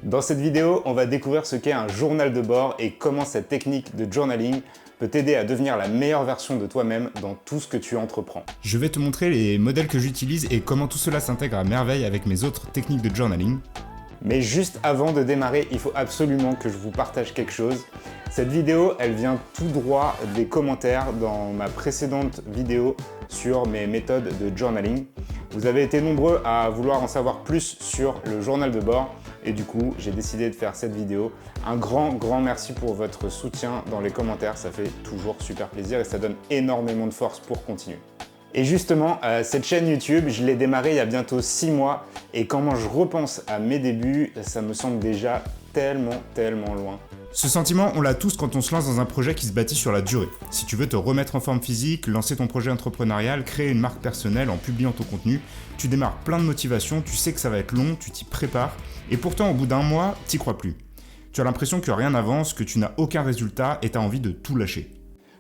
Dans cette vidéo, on va découvrir ce qu'est un journal de bord et comment cette technique de journaling peut t'aider à devenir la meilleure version de toi-même dans tout ce que tu entreprends. Je vais te montrer les modèles que j'utilise et comment tout cela s'intègre à merveille avec mes autres techniques de journaling. Mais juste avant de démarrer, il faut absolument que je vous partage quelque chose. Cette vidéo, elle vient tout droit des commentaires dans ma précédente vidéo sur mes méthodes de journaling. Vous avez été nombreux à vouloir en savoir plus sur le journal de bord et du coup, j'ai décidé de faire cette vidéo. Un grand merci pour votre soutien dans les commentaires, ça fait toujours super plaisir et ça donne énormément de force pour continuer. Et justement, cette chaîne YouTube, je l'ai démarrée il y a bientôt 6 mois et quand je repense à mes débuts, ça me semble déjà tellement loin. Ce sentiment, on l'a tous quand on se lance dans un projet qui se bâtit sur la durée. Si tu veux te remettre en forme physique, lancer ton projet entrepreneurial, créer une marque personnelle en publiant ton contenu, tu démarres plein de motivation, tu sais que ça va être long, tu t'y prépares, et pourtant au bout d'un mois, t'y crois plus. Tu as l'impression que rien n'avance, que tu n'as aucun résultat et tu as envie de tout lâcher.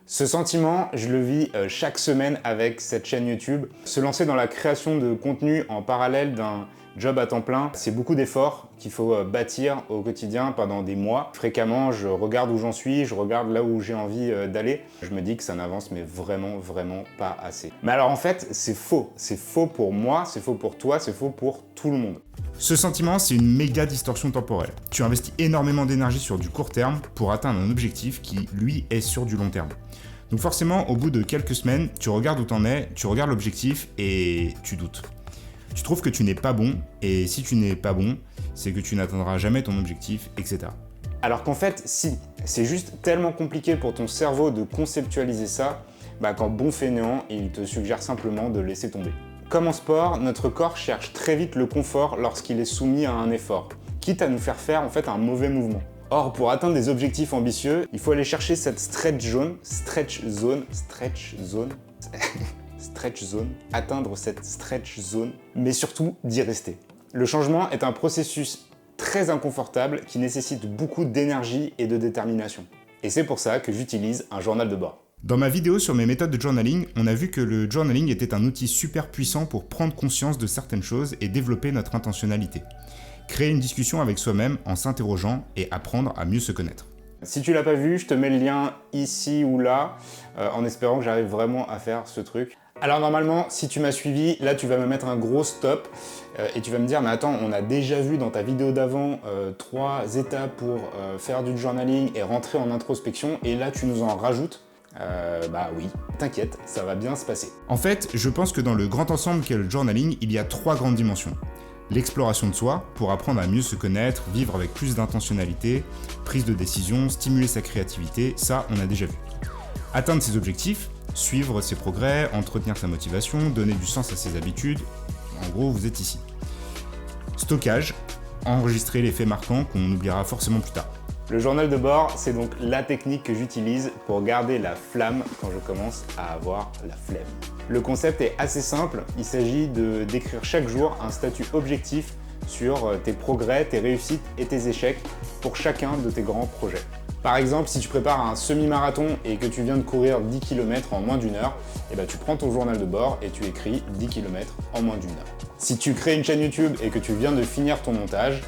Ce sentiment, je le vis chaque semaine avec cette chaîne YouTube. Se lancer dans la création de contenu en parallèle d'un job à temps plein, c'est beaucoup d'efforts qu'il faut bâtir au quotidien pendant des mois. Fréquemment, je regarde où j'en suis, je regarde là où j'ai envie d'aller. Je me dis que ça n'avance mais vraiment pas assez. Mais alors en fait, c'est faux. C'est faux pour moi, c'est faux pour toi, c'est faux pour tout le monde. Ce sentiment, c'est une méga distorsion temporelle. Tu investis énormément d'énergie sur du court terme pour atteindre un objectif qui, lui, est sur du long terme. Donc forcément, au bout de quelques semaines, tu regardes où t'en es, tu regardes l'objectif et tu doutes. Tu trouves que tu n'es pas bon, et si tu n'es pas bon, c'est que tu n'atteindras jamais ton objectif, etc. Alors qu'en fait, si, c'est juste tellement compliqué pour ton cerveau de conceptualiser ça, qu'en bon fainéant, il te suggère simplement de laisser tomber. Comme en sport, notre corps cherche très vite le confort lorsqu'il est soumis à un effort, quitte à nous faire en fait un mauvais mouvement. Or, pour atteindre des objectifs ambitieux, il faut aller chercher cette stretch zone, atteindre cette stretch zone, mais surtout d'y rester. Le changement est un processus très inconfortable qui nécessite beaucoup d'énergie et de détermination. Et c'est pour ça que j'utilise un journal de bord. Dans ma vidéo sur mes méthodes de journaling, on a vu que le journaling était un outil super puissant pour prendre conscience de certaines choses et développer notre intentionnalité. Créer une discussion avec soi-même en s'interrogeant et apprendre à mieux se connaître. Si tu l'as pas vu, je te mets le lien ici ou là, en espérant que j'arrive vraiment à faire ce truc. Alors normalement, si tu m'as suivi, là tu vas me mettre un gros stop et tu vas me dire mais attends, on a déjà vu dans ta vidéo d'avant 3 étapes pour faire du journaling et rentrer en introspection et là tu nous en rajoutes. Oui, t'inquiète, ça va bien se passer. En fait, je pense que dans le grand ensemble qu'est le journaling, il y a 3 grandes dimensions. L'exploration de soi, pour apprendre à mieux se connaître, vivre avec plus d'intentionnalité, prise de décision, stimuler sa créativité, ça on a déjà vu. Atteindre ses objectifs, suivre ses progrès, entretenir sa motivation, donner du sens à ses habitudes, en gros vous êtes ici. Stockage, enregistrer les faits marquants qu'on oubliera forcément plus tard. Le journal de bord, c'est donc la technique que j'utilise pour garder la flamme quand je commence à avoir la flemme. Le concept est assez simple, il s'agit d'écrire chaque jour un statut objectif sur tes progrès, tes réussites et tes échecs pour chacun de tes grands projets. Par exemple, si tu prépares un semi-marathon et que tu viens de courir 10 km en moins d'1 heure, tu prends ton journal de bord et tu écris 10 km en moins d'1 heure. Si tu crées une chaîne YouTube et que tu viens de finir ton montage,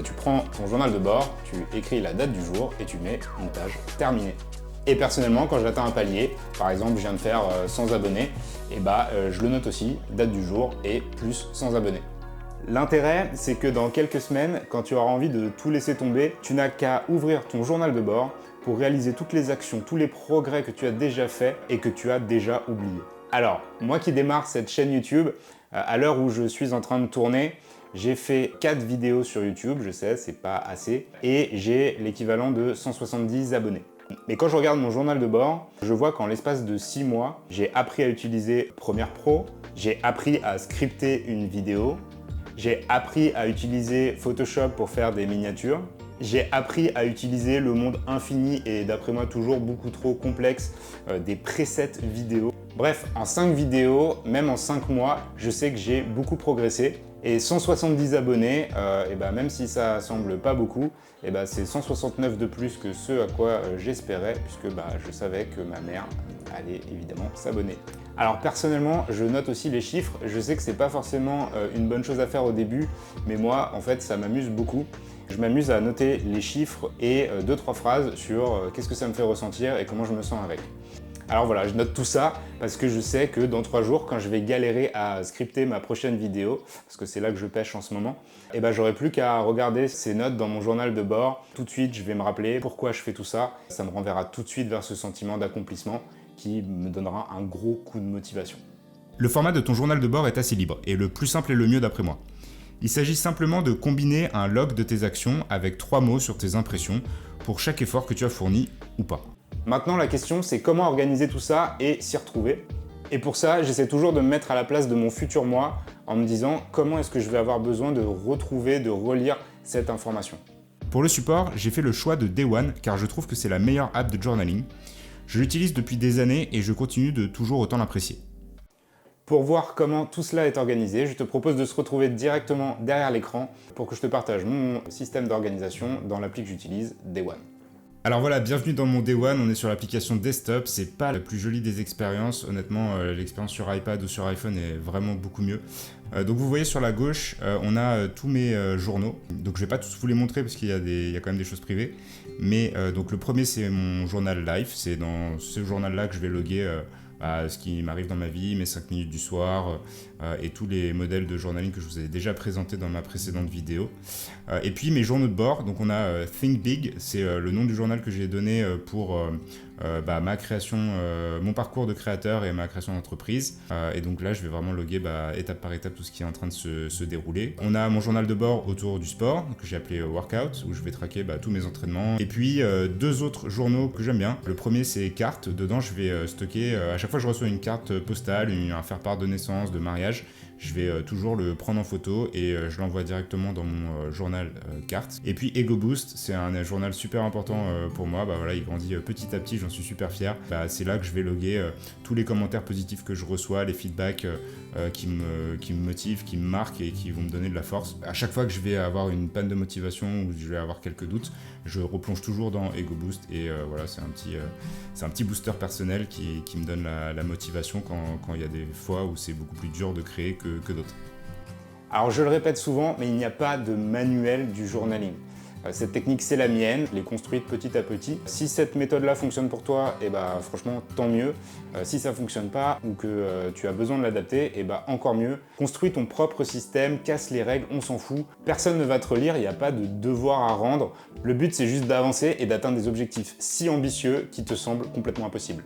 tu prends ton journal de bord, tu écris la date du jour et tu mets montage terminé. Et personnellement, quand j'atteins un palier, par exemple je viens de faire 100 abonnés, je le note aussi, date du jour et plus 100 abonnés. L'intérêt, c'est que dans quelques semaines, quand tu auras envie de tout laisser tomber, tu n'as qu'à ouvrir ton journal de bord pour réaliser toutes les actions, tous les progrès que tu as déjà faits et que tu as déjà oubliés. Alors, moi qui démarre cette chaîne YouTube, à l'heure où je suis en train de tourner, j'ai fait 4 vidéos sur YouTube, je sais, c'est pas assez, et j'ai l'équivalent de 170 abonnés. Mais quand je regarde mon journal de bord, je vois qu'en l'espace de 6 mois, j'ai appris à utiliser Premiere Pro, j'ai appris à scripter une vidéo, j'ai appris à utiliser Photoshop pour faire des miniatures, j'ai appris à utiliser le monde infini et d'après moi toujours beaucoup trop complexe des presets vidéo. Bref, en 5 vidéos, même en 5 mois, je sais que j'ai beaucoup progressé. Et 170 abonnés, même si ça semble pas beaucoup, c'est 169 de plus que ce à quoi j'espérais, puisque je savais que ma mère allait évidemment s'abonner. Alors personnellement, je note aussi les chiffres. Je sais que c'est pas forcément une bonne chose à faire au début, mais moi, en fait, ça m'amuse beaucoup. Je m'amuse à noter les chiffres et 2-3 phrases sur qu'est-ce que ça me fait ressentir et comment je me sens avec. Alors voilà, je note tout ça parce que je sais que dans 3 jours, quand je vais galérer à scripter ma prochaine vidéo, parce que c'est là que je pêche en ce moment, et ben j'aurai plus qu'à regarder ces notes dans mon journal de bord. Tout de suite, je vais me rappeler pourquoi je fais tout ça. Ça me renverra tout de suite vers ce sentiment d'accomplissement qui me donnera un gros coup de motivation. Le format de ton journal de bord est assez libre et le plus simple est le mieux d'après moi. Il s'agit simplement de combiner un log de tes actions avec 3 mots sur tes impressions pour chaque effort que tu as fourni ou pas. Maintenant, la question, c'est comment organiser tout ça et s'y retrouver. Et pour ça, j'essaie toujours de me mettre à la place de mon futur moi en me disant comment est-ce que je vais avoir besoin de retrouver, de relire cette information. Pour le support, j'ai fait le choix de Day One car je trouve que c'est la meilleure app de journaling. Je l'utilise depuis des années et je continue de toujours autant l'apprécier. Pour voir comment tout cela est organisé, je te propose de se retrouver directement derrière l'écran pour que je te partage mon système d'organisation dans l'appli que j'utilise, Day One. Alors voilà, bienvenue dans mon Day One, on est sur l'application desktop, c'est pas la plus jolie des expériences, honnêtement l'expérience sur iPad ou sur iPhone est vraiment beaucoup mieux. Donc vous voyez sur la gauche, on a tous mes journaux, donc je vais pas tous vous les montrer parce qu'il y a quand même des choses privées, mais donc le premier c'est mon journal Life, c'est dans ce journal là que je vais loguer ce qui m'arrive dans ma vie, mes 5 minutes du soir et tous les modèles de journaling que je vous ai déjà présentés dans ma précédente vidéo. Et puis mes journaux de bord, donc on a Think Big, c'est le nom du journal que j'ai donné pour ma création, mon parcours de créateur et ma création d'entreprise. Et donc là je vais vraiment loguer étape par étape tout ce qui est en train de se dérouler. On a mon journal de bord autour du sport, que j'ai appelé Workout, où je vais traquer tous mes entraînements. Et puis 2 autres journaux que j'aime bien. Le premier c'est cartes, dedans je vais stocker, à chaque fois que je reçois une carte postale, un faire-part de naissance, de mariage, je vais toujours le prendre en photo et je l'envoie directement dans mon journal cartes. Et puis Ego Boost, c'est un journal super important pour moi. Voilà, il grandit petit à petit, j'en suis super fier. C'est là que je vais loguer tous les commentaires positifs que je reçois, les feedbacks qui me motivent, qui me marquent et qui vont me donner de la force. À chaque fois que je vais avoir une panne de motivation ou je vais avoir quelques doutes, je replonge toujours dans Ego Boost et voilà, c'est un petit booster personnel qui me donne la motivation quand il y a des fois où c'est beaucoup plus dur de créer que d'autres. Alors je le répète souvent, mais il n'y a pas de manuel du journaling. Cette technique c'est la mienne, je l'ai construite petit à petit. Si cette méthode-là fonctionne pour toi, franchement tant mieux. Si ça ne fonctionne pas ou que tu as besoin de l'adapter, encore mieux. Construis ton propre système, casse les règles, on s'en fout. Personne ne va te relire, il n'y a pas de devoir à rendre. Le but c'est juste d'avancer et d'atteindre des objectifs si ambitieux qui te semblent complètement impossibles.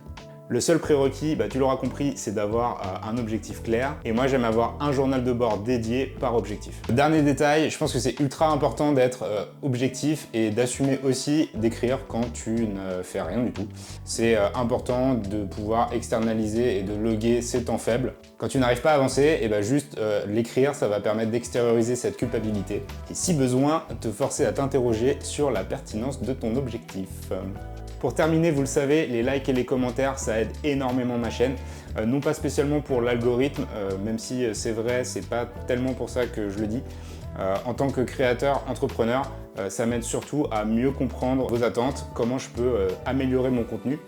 Le seul prérequis, tu l'auras compris, c'est d'avoir un objectif clair. Et moi, j'aime avoir un journal de bord dédié par objectif. Dernier détail, je pense que c'est ultra important d'être objectif et d'assumer aussi d'écrire quand tu ne fais rien du tout. C'est important de pouvoir externaliser et de loguer ses temps faibles. Quand tu n'arrives pas à avancer, juste l'écrire, ça va permettre d'extérioriser cette culpabilité. Et si besoin, te forcer à t'interroger sur la pertinence de ton objectif. Pour terminer, vous le savez, les likes et les commentaires, ça aide énormément ma chaîne. Non pas spécialement pour l'algorithme, même si c'est vrai, c'est pas tellement pour ça que je le dis. En tant que créateur, entrepreneur, ça m'aide surtout à mieux comprendre vos attentes, comment je peux améliorer mon contenu.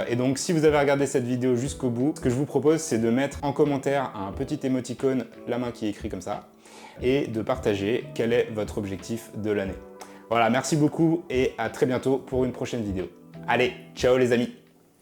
Et donc, si vous avez regardé cette vidéo jusqu'au bout, ce que je vous propose, c'est de mettre en commentaire un petit émoticône, la main qui est écrit comme ça, et de partager quel est votre objectif de l'année. Voilà, merci beaucoup et à très bientôt pour une prochaine vidéo. Allez, ciao les amis!